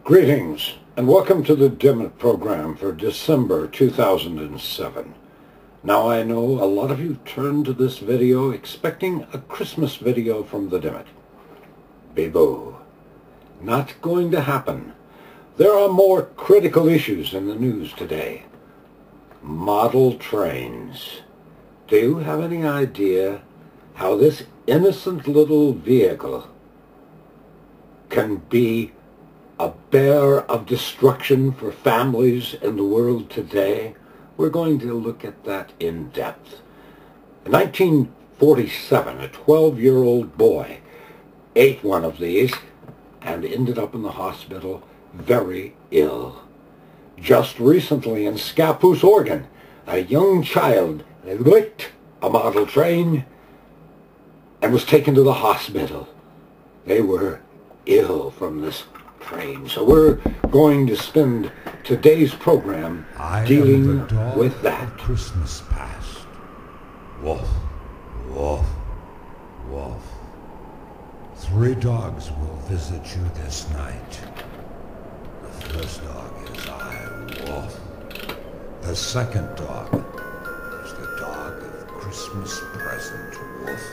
Greetings, and welcome to the Dimmitt program for December 2007. Now I know a lot of you turned to this video expecting a Christmas video from the Dimmitt. Boo. Not going to happen. There are more critical issues in the news today. Model trains. Do you have any idea how this innocent little vehicle can be a bear of destruction for families in the world today? We're going to look at that in depth. In 1947, a 12-year-old boy ate one of these and ended up in the hospital very ill. Just recently in Scappoose, Oregon, a young child licked a model train and was taken to the hospital. They were ill from this train. So we're going to spend today's program dealing with that. Christmas past. Woof, woof, woof. 3 dogs will visit you this night. The first dog is I, Wolf. The second dog is the dog of Christmas present, Woof,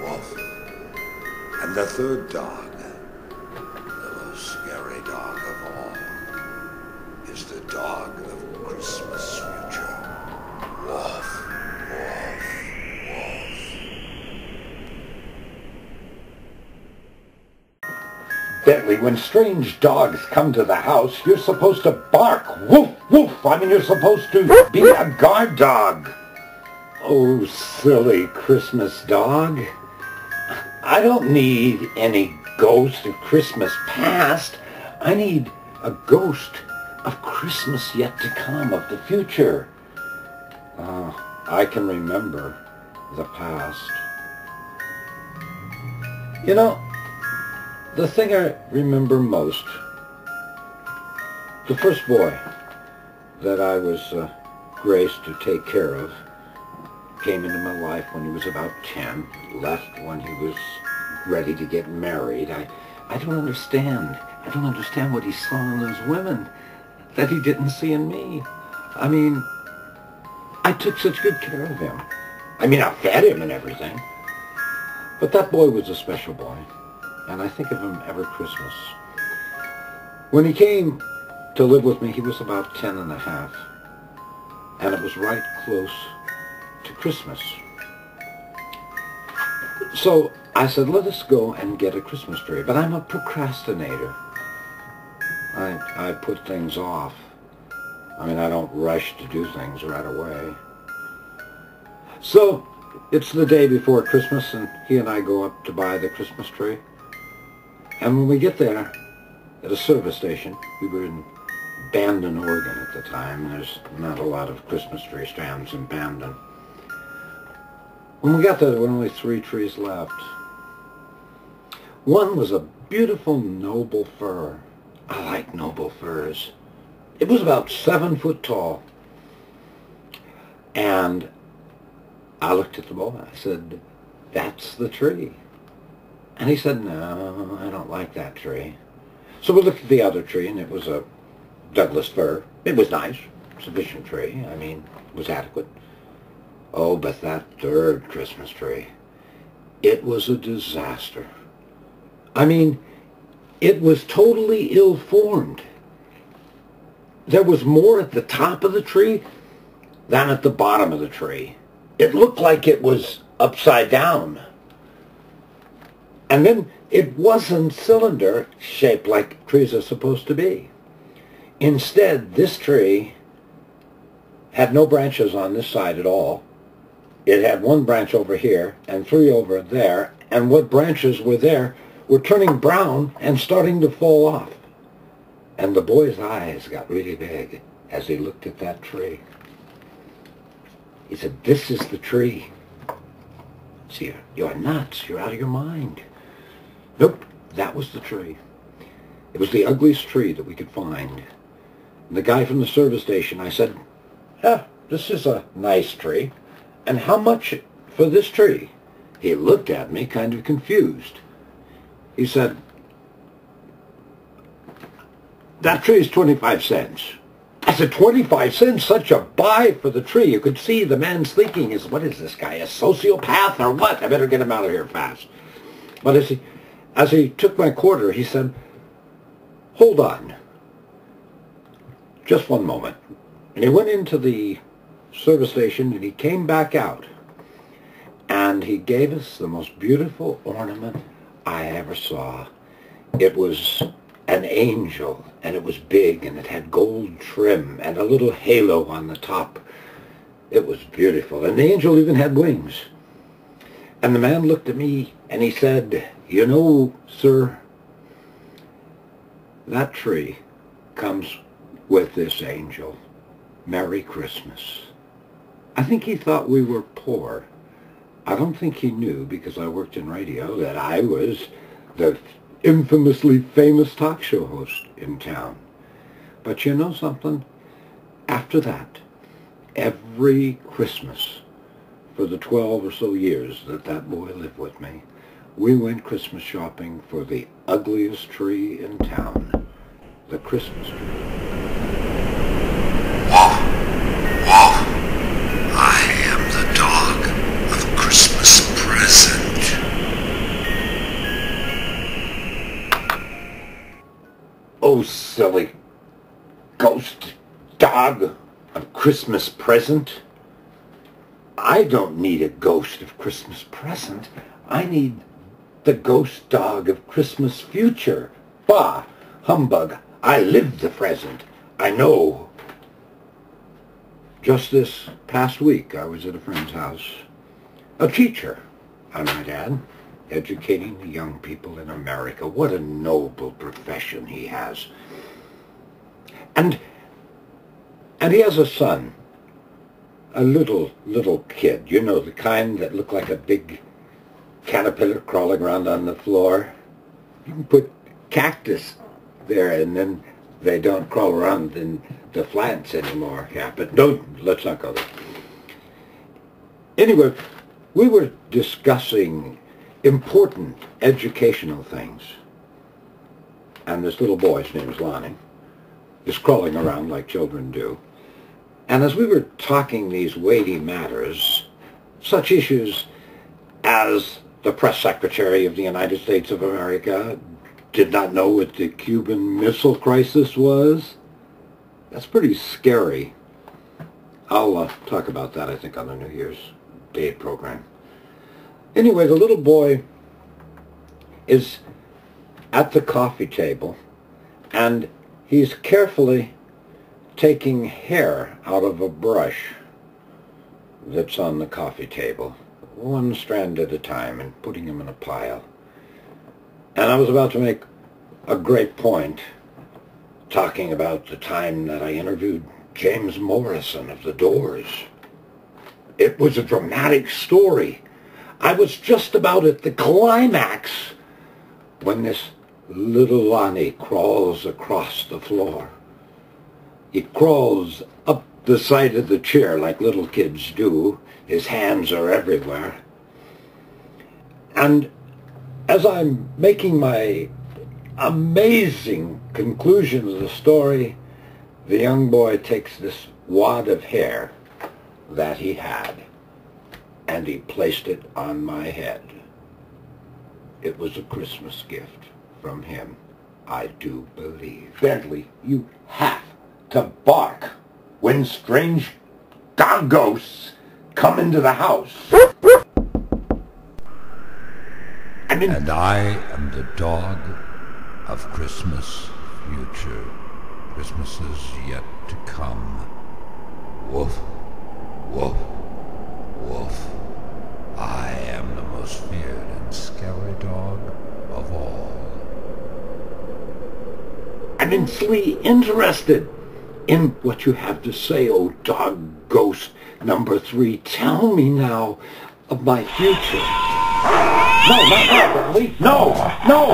Woof. And the third dog, the most scary dog of all, is the dog of Christmas future, Woof, Woof, Woof. Bentley, when strange dogs come to the house, you're supposed to bark. Woof, woof. I mean, you're supposed to be a guard dog. Oh, silly Christmas dog. I don't need any ghost of Christmas past. I need a ghost of Christmas yet to come, of the future. I can remember the past. You know, the thing I remember most, the first boy that I was graced to take care of came into my life when he was about 10, left when he was ready to get married. I don't understand. I don't understand what he saw in those women that he didn't see in me. I mean, I took such good care of him. I mean, I fed him and everything. But that boy was a special boy, and I think of him every Christmas. When he came to live with me, he was about 10 and a half, and it was right close to Christmas. So I said, let us go and get a Christmas tree. But I'm a procrastinator. I put things off. I mean, I don't rush to do things right away. So it's the day before Christmas, and he and I go up to buy the Christmas tree. And when we get there, at a service station, we were in Bandon, Oregon at the time. There's not a lot of Christmas tree stands in Bandon. When we got there were only 3 trees left. One was a beautiful noble fir. I like noble firs. It was about 7 foot tall. And I looked at the boy. I said, that's the tree. And he said, no, I don't like that tree. So we looked at the other tree, and it was a Douglas fir. It was nice, sufficient tree. I mean, it was adequate. Oh, but that third Christmas tree, it was a disaster. I mean, it was totally ill-formed. There was more at the top of the tree than at the bottom of the tree. It looked like it was upside down. And then it wasn't cylinder shaped like trees are supposed to be. Instead, this tree had no branches on this side at all. It had 1 branch over here and 3 over there, and what branches were there were turning brown and starting to fall off. And the boy's eyes got really big as he looked at that tree. He said, this is the tree. See, you're nuts. You're out of your mind. Nope, that was the tree. It was the ugliest tree that we could find. And the guy from the service station, I said, this is a nice tree. And how much for this tree? He looked at me kind of confused. He said, That tree is 25 cents. I said, 25 cents? Such a buy for the tree. You could see the man's thinking is, what is this guy, a sociopath or what? I better get him out of here fast. But as he took my quarter, he said, hold on. Just one moment. And he went into the service station and he came back out. And he gave us the most beautiful ornament I ever saw. It was an angel, and it was big, and it had gold trim and a little halo on the top. It was beautiful, and the angel even had wings. And the man looked at me, and he said, you know, sir, that tree comes with this angel. Merry Christmas. I think he thought we were poor. I don't think he knew, because I worked in radio, that I was the infamously famous talk show host in town. But you know something? After that, every Christmas, for the 12 or so years that boy lived with me, we went Christmas shopping for the ugliest tree in town, the Christmas tree. I am the dog of Christmas present. Oh, silly ghost dog of Christmas present. I don't need a ghost of Christmas present. I need the ghost dog of Christmas future. Bah, humbug. I live the present. I know. Just this past week, I was at a friend's house. A teacher, I might add, educating the young people in America. What a noble profession he has. And he has a son, a little kid. You know, the kind that looked like a big caterpillar crawling around on the floor. You can put cactus there and then they don't crawl around in the flats anymore. Yeah, but let's not go there. Anyway, we were discussing important educational things. And this little boy, his name is Lonnie, is crawling around like children do. And as we were talking these weighty matters, such issues as the press secretary of the United States of America did not know what the Cuban Missile Crisis was, that's pretty scary. I'll talk about that, I think, on the New Year's Day program. Anyway, the little boy is at the coffee table, and he's carefully taking hair out of a brush that's on the coffee table, one strand at a time, and putting them in a pile. And I was about to make a great point, talking about the time that I interviewed James Morrison of The Doors. It was a dramatic story. I was just about at the climax when this little Lonnie crawls across the floor. He crawls up the side of the chair like little kids do. His hands are everywhere. And as I'm making my amazing conclusion of the story, the young boy takes this wad of hair that he had, and he placed it on my head. It was a Christmas gift from him, I do believe. Bentley, you have to bark when strange ghosts come into the house. And I am the dog of Christmas future. Christmas is yet to come. Woof, woof, woof. I am the most feared and scary dog of all. I'm immensely interested in what you have to say, oh dog ghost number 3. Tell me now of my future. No, not that, Bentley. No, no!